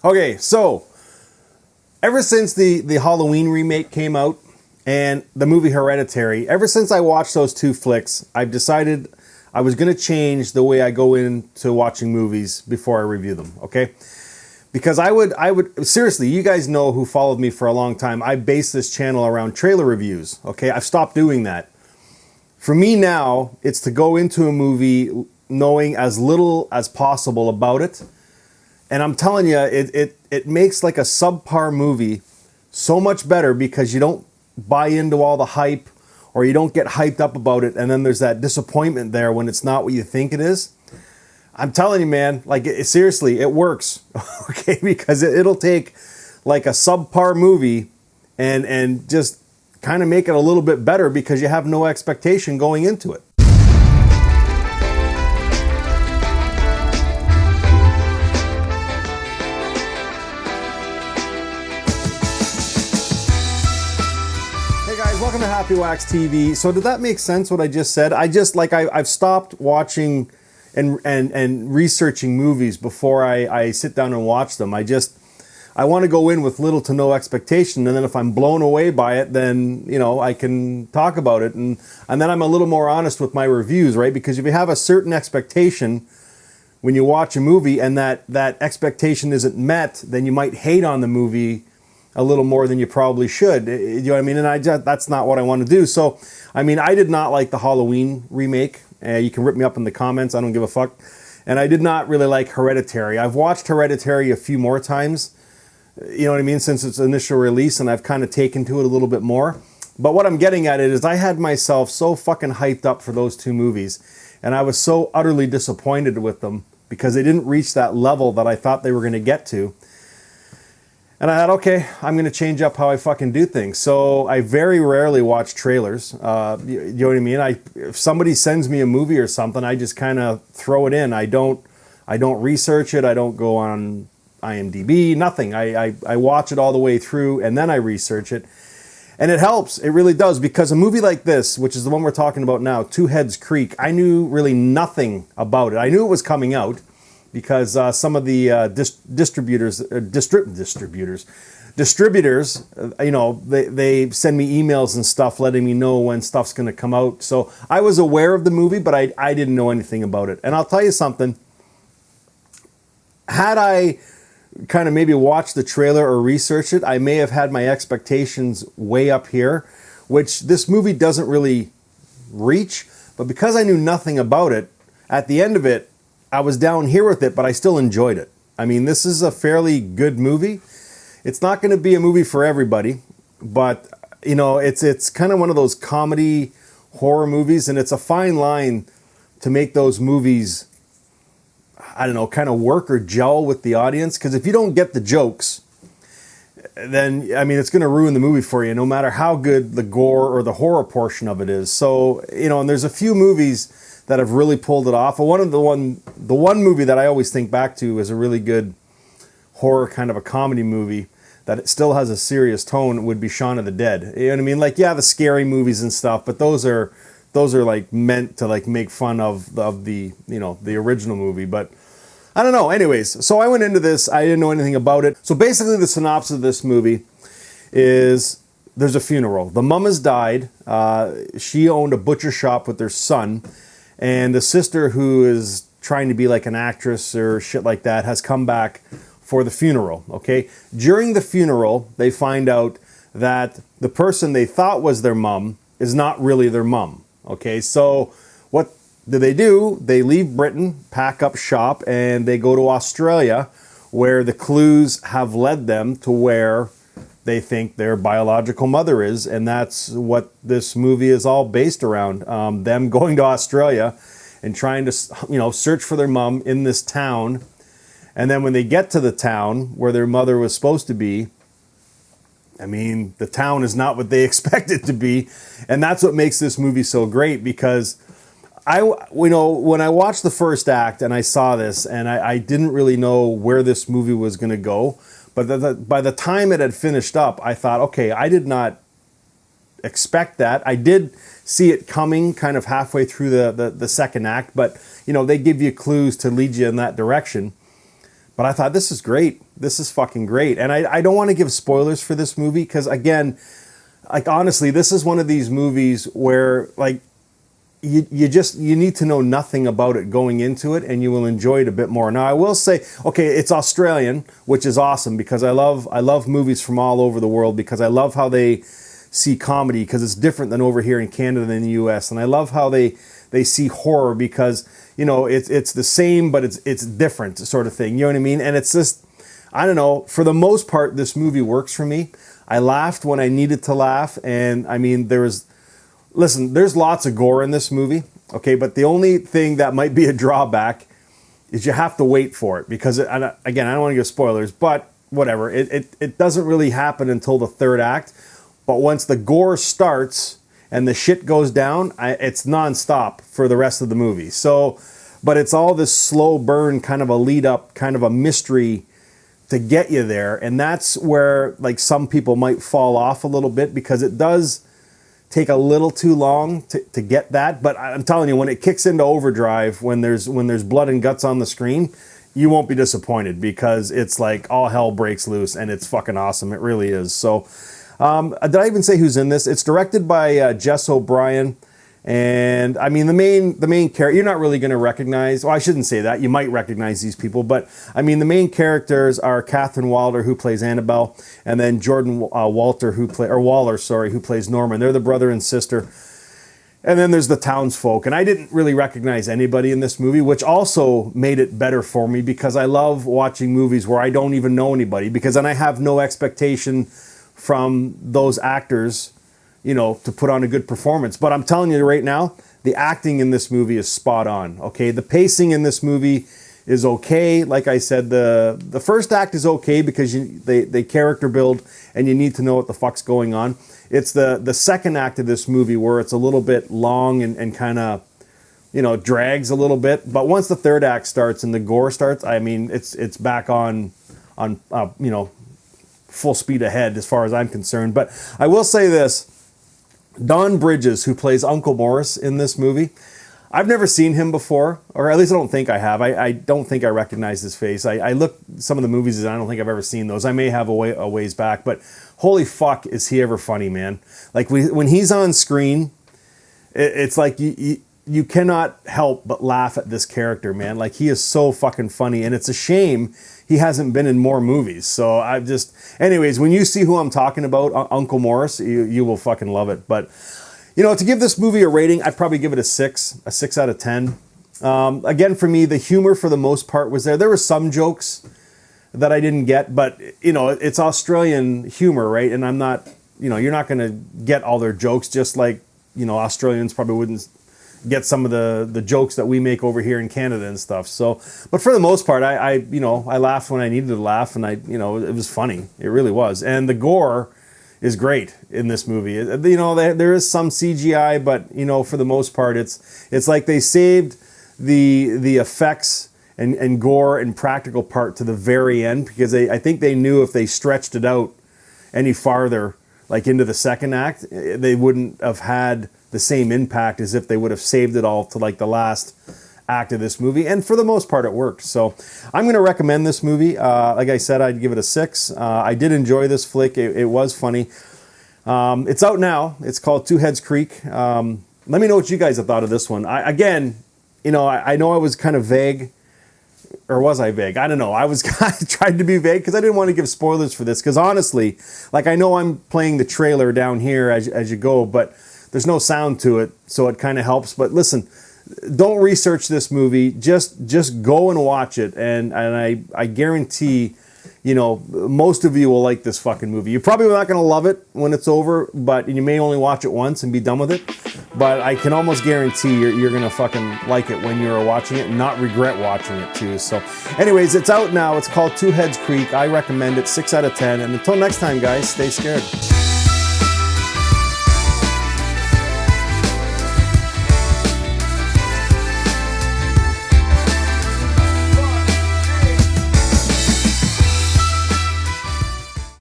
Okay, so ever since the Halloween remake came out and the movie Hereditary, ever since I watched those two flicks, I've decided I was going to change the way I go into watching movies before I review them, okay? Because I would seriously, you guys know who followed me for a long time, I base this channel around trailer reviews, okay? I've stopped doing that. For me now, it's to go into a movie knowing as little as possible about it. And I'm telling you, it makes like a subpar movie so much better because you don't buy into all the hype or you don't get hyped up about it. And then there's that disappointment there when it's not what you think it is. I'm telling you, man, like seriously, it works, okay? Because it'll take like a subpar movie and just kind of make it a little bit better because you have no expectation going into it. Welcome to Happywax TV. So did that make sense what I just said? I've stopped watching and researching movies before I sit down and watch them. I want to go in with little to no expectation, and then if I'm blown away by it, then I can talk about it, and then I'm a little more honest with my reviews, right? Because if you have a certain expectation when you watch a movie and that expectation isn't met, then you might hate on the movie a little more than you probably should. You know what I mean? And that's not what I want to do. So, I mean, I did not like the Halloween remake. You can rip me up in the comments. I don't give a fuck. And I did not really like Hereditary. I've watched Hereditary a few more times, you know what I mean, since its initial release, and I've kind of taken to it a little bit more. But what I'm getting at it is I had myself so fucking hyped up for those two movies, and I was so utterly disappointed with them because they didn't reach that level that I thought they were going to get to. And I thought, okay, I'm going to change up how I fucking do things. So I very rarely watch trailers. You know what I mean? If somebody sends me a movie or something, I just kind of throw it in. I don't research it. I don't go on IMDb, nothing. I watch it all the way through and then I research it. And it helps. It really does. Because a movie like this, which is the one we're talking about now, Two Heads Creek, I knew really nothing about it. I knew it was coming out, because some of the distributors, they send me emails and stuff letting me know when stuff's going to come out. So I was aware of the movie, but I didn't know anything about it. And I'll tell you something, had I kind of maybe watched the trailer or researched it, I may have had my expectations way up here, which this movie doesn't really reach. But because I knew nothing about it, at the end of it, I was down here with it, but I still enjoyed it. I mean, this is a fairly good movie. It's not going to be a movie for everybody, but it's kind of one of those comedy horror movies, and it's a fine line to make those movies, I don't know, kind of work or gel with the audience. Because if you don't get the jokes, then, I mean, it's going to ruin the movie for you, no matter how good the gore or the horror portion of it is. So, and there's a few movies that have really pulled it off. The one movie that I always think back to is a really good horror kind of a comedy movie that it still has a serious tone would be Shaun of the Dead. You know what I mean? Like, yeah, the scary movies and stuff, but those are like meant to like make fun of the the original movie. But I don't know. Anyways, so I went into this. I didn't know anything about it. So basically, the synopsis of this movie is there's a funeral. The mom has died. She owned a butcher shop with their son. And the sister, who is trying to be like an actress or shit like that, has come back for the funeral, okay? During the funeral, they find out that the person they thought was their mom is not really their mom, okay? So what do? They leave Britain, pack up shop, and they go to Australia, where the clues have led them to where they think their biological mother is, and that's what this movie is all based around. Them going to Australia and trying to, search for their mom in this town. And then when they get to the town where their mother was supposed to be, I mean, the town is not what they expect it to be. And that's what makes this movie so great, because when I watched the first act and I saw this, and I didn't really know where this movie was going to go. But by the time it had finished up, I thought, okay, I did not expect that. I did see it coming kind of halfway through the second act, but they give you clues to lead you in that direction. But I thought, this is great. This is fucking great. And I don't want to give spoilers for this movie because, again, like, honestly, this is one of these movies where, like, you need to know nothing about it going into it, and you will enjoy it a bit more. Now, I will say, okay, it's Australian, which is awesome because I love movies from all over the world because I love how they see comedy because it's different than over here in Canada and the US. And I love how they see horror because, you know, it's the same, but it's different sort of thing. You know what I mean? And it's just, I don't know, for the most part, this movie works for me. I laughed when I needed to laugh. And I mean, listen, there's lots of gore in this movie. Okay. But the only thing that might be a drawback is you have to wait for it because, again, I don't want to give spoilers, but whatever. It doesn't really happen until the third act. But once the gore starts, and the shit goes down, it's nonstop for the rest of the movie. So, but it's all this slow burn, kind of a lead up, kind of a mystery to get you there. And that's where, like, some people might fall off a little bit because it does take a little too long to get that. But I'm telling you, when it kicks into overdrive, when there's blood and guts on the screen, you won't be disappointed because it's like all hell breaks loose and it's fucking awesome. It really is. So, did I even say who's in this? It's directed by Jess O'Brien, and I mean the main character. You're not really going to recognize. Well, I shouldn't say that. You might recognize these people, but I mean the main characters are Catherine Wilder, who plays Annabelle, and then Jordan Waller, who plays Norman. They're the brother and sister. And then there's the townsfolk, and I didn't really recognize anybody in this movie, which also made it better for me because I love watching movies where I don't even know anybody because then I have no expectation from those actors, you know, to put on a good performance. But I'm telling you right now, the acting in this movie is spot on, okay? The pacing in this movie is okay. Like I said, the first act is okay because they character build and you need to know what the fuck's going on. It's the second act of this movie where it's a little bit long and kind of, you know, drags a little bit. But once the third act starts and the gore starts, I mean, it's back on you know, full speed ahead as far as I'm concerned. But I will say this, Don Bridges, who plays Uncle Morris in this movie, I've never seen him before, or at least I don't think I have. I don't think I recognize his face. I looked some of the movies and I don't think I've ever seen those. I may have a ways back, but holy fuck, is he ever funny, man. Like when he's on screen, it's like you cannot help but laugh at this character, man. Like he is so fucking funny, and it's a shame he hasn't been in more movies. So anyways, when you see who I'm talking about, Uncle Morris, you will fucking love it. But, you know, to give this movie a rating, I'd probably give it a 6 out of 10. Again, for me, the humor for the most part was there. There were some jokes that I didn't get, but, you know, it's Australian humor, right? And I'm not, you know, you're not going to get all their jokes, just like, you know, Australians probably wouldn't get some of the jokes that we make over here in Canada and stuff. So, but for the most part, I laughed when I needed to laugh, and it was funny. It really was. And the gore is great in this movie. You know, there is some CGI, but, you know, for the most part, it's like they saved the effects and gore and practical part to the very end because I think they knew if they stretched it out any farther, like into the second act, they wouldn't have had the same impact as if they would have saved it all to like the last act of this movie. And for the most part, it worked. So I'm going to recommend this movie. Like I said, I'd give it a 6. I did enjoy this flick. It was funny. It's out now. It's called Two Heads Creek. Let me know what you guys have thought of this one. I know I was kind of vague. Or was I vague? I don't know. I tried to be vague because I didn't want to give spoilers for this. Because honestly, like I know I'm playing the trailer down here as you go, but there's no sound to it, so it kind of helps. But listen, don't research this movie. Just go and watch it, and I guarantee, you know, most of you will like this fucking movie. You're probably not going to love it when it's over, but you may only watch it once and be done with it. But I can almost guarantee you're going to fucking like it when you're watching it and not regret watching it too. So anyways, it's out now. It's called Two Heads Creek. I recommend it, 6 out of 10. And until next time, guys, stay scared.